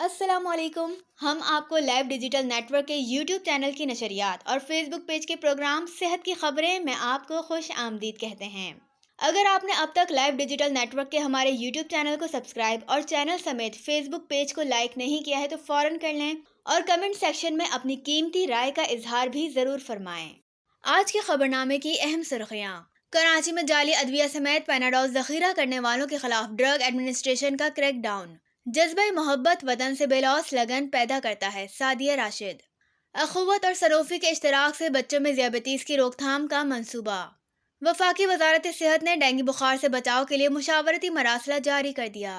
अस्सलामुअलैकुम। हम आपको लाइव डिजिटल नेटवर्क के यूट्यूब चैनल की नशरियात और फेसबुक पेज के प्रोग्राम सेहत की खबरें में आपको खुश आमदीद कहते हैं। अगर आपने अब तक लाइव डिजिटल नेटवर्क के हमारे यूट्यूब चैनल को सब्सक्राइब और चैनल समेत फेसबुक पेज को लाइक नहीं किया है तो फौरन कर लें और कमेंट सेक्शन में अपनी कीमती राय का इजहार भी जरूर फरमाएं। आज के खबरनामे की अहम सुर्खियां। कराची में जाली अदविया समेत पैनाडोल जखीरा करने वालों के खिलाफ ड्रग एडमिनिस्ट्रेशन का क्रैकडाउन। जज्बा मोहब्बत वतन से बेलौस लगन पैदा करता है, सादिया राशिद। अखुवत और सनोफी के इश्तराक से बच्चों में ज़ियाबतीस की रोकथाम का मंसूबा। वफाकी वजारत सेहत ने डेंगू बुखार से बचाव के लिए मुशावरती मरासला जारी कर दिया।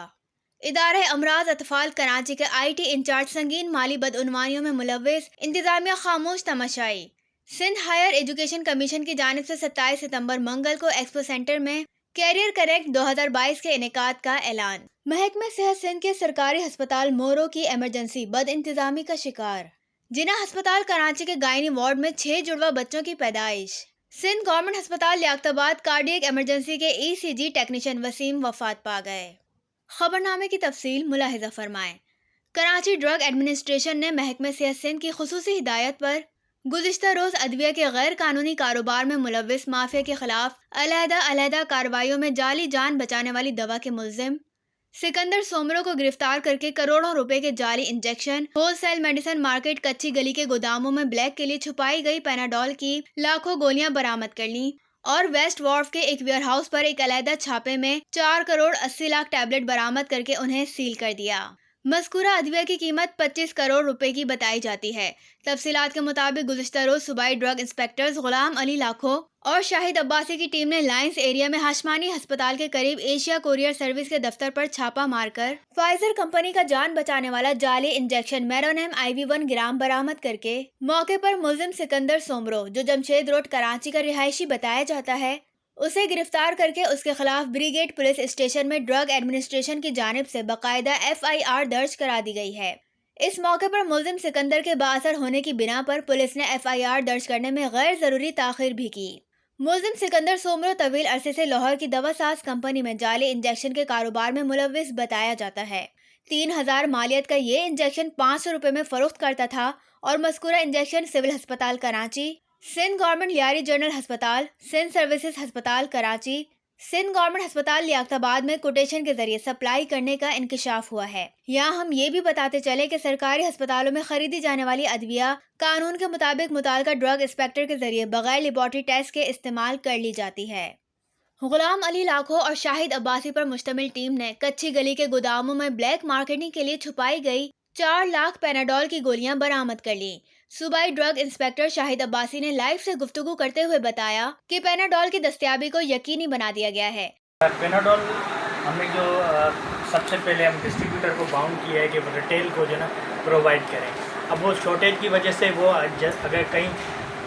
इदारे अमराज अतफाल कराची के IT इंचार्ज संगीन माली बदउनवानियों में मुलव्विस, इंतजामिया खामोश तमाशाई। सिंध हायर एजुकेशन कमीशन की जानिब से 27 सितंबर मंगल को एक्सपो सेंटर में कैरियर करेक्ट 2022 के इनेकाद का ऐलान। महकमे सेहत सिंध के सरकारी अस्पताल मोरो की इमरजेंसी बद इंतजामी का शिकार। जिना अस्पताल कराची के गायनी वार्ड में 6 जुड़वा बच्चों की पैदाइश। सिंध गवर्नमेंट अस्पताल लियाकताबाद कार्डियक इमरजेंसी के ECG टेक्नीशियन वसीम वफात पा गए। खबरनामे की तफसील मुलाहिजा फरमाएं। कराची ड्रग एडमिनिस्ट्रेशन ने महकमे सेहत सिंध की खुसूसी हिदायत पर गुज़िश्ता रोज अदविया के गैर कानूनी कारोबार में मुलव्विस माफिया के खिलाफ अलहदा कार्रवाइयों में जाली जान बचाने वाली दवा के मुल्जिम सिकंदर सोमरो को गिरफ्तार करके करोड़ों रुपए के जाली इंजेक्शन, होलसेल मेडिसिन मार्केट कच्ची गली के गोदामों में ब्लैक के लिए छुपाई गई पैनाडोल की लाखों गोलियां बरामद कर ली और वेस्ट वार्फ के एक वेयरहाउस पर एक अलहदा छापे में 4 करोड़ 80 लाख टैबलेट बरामद करके उन्हें सील कर दिया। मज़कूरा अदविया की कीमत 25 करोड़ रुपए की बताई जाती है। तफसीलात के मुताबिक गुज़िश्ता रोज सूबाई ड्रग इंस्पेक्टर्स गुलाम अली लाखो और शाहिद अब्बासी की टीम ने लाइंस एरिया में हाशमानी अस्पताल के करीब एशिया कोरियर सर्विस के दफ्तर पर छापा मारकर फाइजर कंपनी का जान बचाने वाला जाली इंजेक्शन मेरोनेम IV 1 ग्राम बरामद करके मौके पर मुल्जिम सिकंदर सोमरो, जो जमशेद रोड कराची का रिहायशी बताया जाता है, उसे गिरफ्तार करके उसके खिलाफ ब्रिगेड पुलिस स्टेशन में ड्रग एडमिनिस्ट्रेशन की जानिब से बाकायदा FIR दर्ज करा दी गई है। इस मौके पर मुल्जिम सिकंदर के बाअसर होने की बिना पर पुलिस ने FIR दर्ज करने में गैर जरूरी ताखिर भी की। मुल्जिम सिकंदर सोमरो तवील अरसे से लाहौर की दवा साज कंपनी में जाली इंजेक्शन के कारोबार में मुलव्विस बताया जाता है। 3000 मालियत का ये इंजेक्शन 500 रुपए में फरोख्त करता था और मज़कूरा इंजेक्शन सिविल अस्पताल कराची, सिंध गवर्नमेंट लियारी जनरल अस्पताल, सिंध सर्विसेज अस्पताल कराची, सिंध गवर्नमेंट अस्पताल लियाकताबाद में कोटेशन के जरिए सप्लाई करने का इंकशाफ हुआ है। यहाँ हम ये भी बताते चले कि सरकारी अस्पतालों में खरीदी जाने वाली अदविया कानून के मुताबिक मुताल्लिका ड्रग इंस्पेक्टर के जरिए बगैर लेबॉर्टरी टेस्ट के इस्तेमाल कर ली जाती है। गुलाम अली लाखो और शाहिद अब्बासी पर मुश्तमिल टीम ने कच्ची गली के गोदामों में ब्लैक मार्केटिंग के लिए छुपाई गई 4 लाख पैनाडोल की गोलियां बरामद कर ली। सूबाई ड्रग इंस्पेक्टर शाहिद अब्बासी ने लाइव से गुफ्तगू करते हुए बताया कि पैनाडोल की दस्तयाबी को यकीनी बना दिया गया है। पैनाडोल हमने जो सबसे पहले हम डिस्ट्रीब्यूटर को बाउंड किया है कि वो रिटेल को जो ना प्रोवाइड करें। अब वो शॉर्टेज की वजह से वो अगर कहीं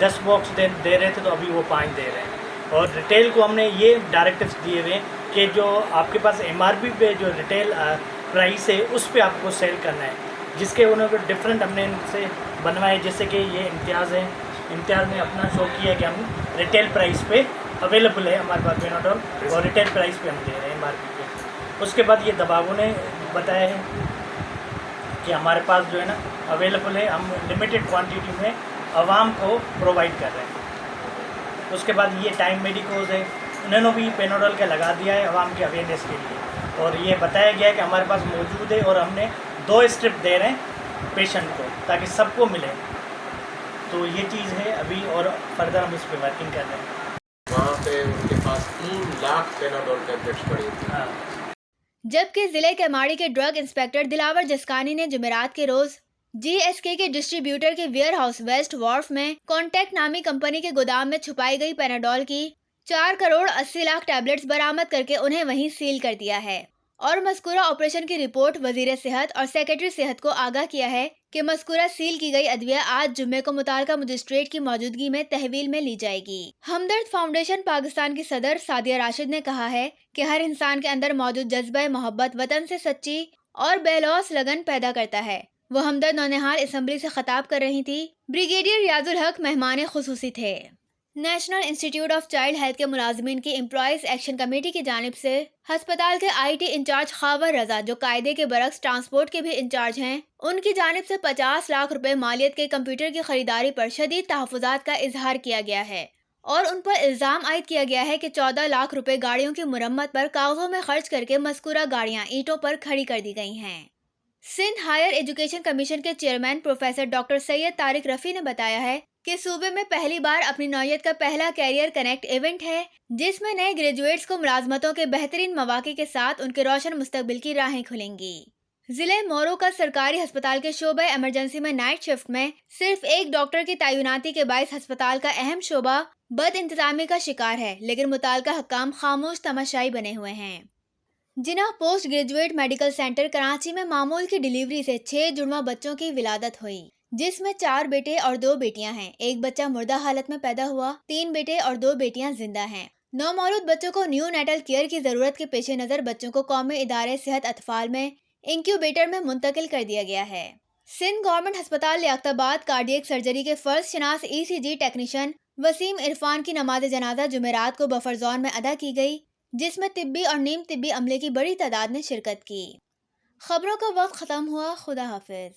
10 बॉक्स दे रहे थे तो अभी वो 5 दे रहे हैं। और रिटेल को हमने ये डायरेक्टिव्स दिए हुए हैं कि जो आपके पास MRP पे जो रिटेल प्राइस है उस पर आपको सेल करना है, जिसके उन्होंने डिफरेंट हमने इनसे बनवाए। जैसे कि ये इम्तियाज़ है, इम्तियाज़ ने अपना शो किया कि हम रिटेल प्राइस पे अवेलेबल है हमारे पास पैनाडोल और रिटेल प्राइस पे हम दे रहे हैं MRP पे। उसके बाद ये दबावों ने बताया है कि हमारे पास जो है ना अवेलेबल है, हम लिमिटेड क्वांटिटी में आवाम को प्रोवाइड कर रहे हैं। उसके बाद ये टाइम मेडिकोज है, उन्होंने भी पैनाडोल का लगा दिया है आवाम के अवेयरनेस के लिए। और ये बताया गया है कि हमारे पास मौजूद है और हमने 2 स्ट्रिप दे रहे हैं पेशेंट को ताकि सबको मिले। तो ये चीज़ है अभी और फर्दर हम इस पर वर्किंग कर रहे हैं। वहाँ पे उनके पास 3 लाख पैनाडोल टैबलेट्स पड़ी थी। हाँ। जबकि जिले के माड़ी के ड्रग इंस्पेक्टर दिलावर जसकानी ने जुमेरात के रोज GSK के डिस्ट्रीब्यूटर के वेयर हाउस वेस्ट वार्फ में कॉन्टैक्ट नामी कंपनी के गोदाम में छुपाई गई पैनाडोल की 4 करोड़ 80 लाख टैबलेट्स बरामद करके उन्हें वहीं सील कर दिया है और मज़कूरा ऑपरेशन की रिपोर्ट वजीर सेहत और सेक्रेटरी सेहत को आगाह किया है कि मज़कूरा सील की गई अदविया आज जुम्मे को मुताल्लिका मजिस्ट्रेट की मौजूदगी में तहवील में ली जाएगी। हमदर्द फाउंडेशन पाकिस्तान की सदर सादिया राशिद ने कहा है कि हर इंसान के अंदर मौजूद जज्बा मोहब्बत वतन से सच्ची और बेलौस लगन पैदा करता है। वो हमदर्द नौनिहाल असम्बली से खिताब कर रही थी। ब्रिगेडियर रियाजुल हक मेहमान खुसूसी थे। National institute of child health के मुलाजमीन की एम्प्लॉयज एक्शन कमेटी की जानिब से अस्पताल के आईटी इंचार्ज खावर रजा, जो कायदे के बरक्स ट्रांसपोर्ट के भी इंचार्ज हैं, उनकी जानिब से 50 लाख रुपए मालियत के कंप्यूटर की खरीदारी पर शदीद तहफ़्फ़ुज़ात का इजहार किया गया है और उन पर इल्ज़ाम आयद किया गया है कि 14 लाख रुपए गाड़ियों की मुरम्मत पर कागजों में खर्च करके मज़कूरा गाड़ियां ईंटों पर खड़ी कर दी गई हैं। सिंध हायर एजुकेशन कमीशन के chairman professor doctor Syed Tariq Rafi ने बताया है कि सूबे में पहली बार अपनी नौयत का पहला कैरियर कनेक्ट इवेंट है, जिसमें नए ग्रेजुएट्स को मुलाजमतों के बेहतरीन मौके के साथ उनके रोशन मुस्तकबिल की राहें खुलेंगी। जिले मोरो का सरकारी अस्पताल के शोबा इमरजेंसी में नाइट शिफ्ट में सिर्फ एक डॉक्टर की तैनाती के बायस अस्पताल का अहम शोबा बद इंतजामी का शिकार है, लेकिन मुताल्लिका हक्काम खामोश तमाशाई बने हुए हैं। Jinnah post graduate medical centre Karachi में मामूल की डिलीवरी से 6 जुड़वा बच्चों की विलादत हुई, जिसमें 4 बेटे और 2 बेटियां हैं। एक बच्चा मुर्दा हालत में पैदा हुआ, 3 बेटे और 2 बेटियां जिंदा हैं। नौमौलूद बच्चों को न्यू नेटल केयर की जरूरत के पेश नजर बच्चों को कौमी इदारे सेहत अतफाल में इंक्यूबेटर में मुंतकिल कर दिया गया है। सिंध गवर्नमेंट अस्पताल लियाकताबाद कार्डियक सर्जरी के फर्ज शनास ECG टेक्नीशियन वसीम इरफान की नमाज जनाजा जुमेरात को बफर जोन में अदा की गई, जिसमें तिब्बी और नीम तिब्बी अमले की बड़ी तादाद ने शिरकत की। खबरों का वक्त खत्म हुआ। खुदा हाफिज।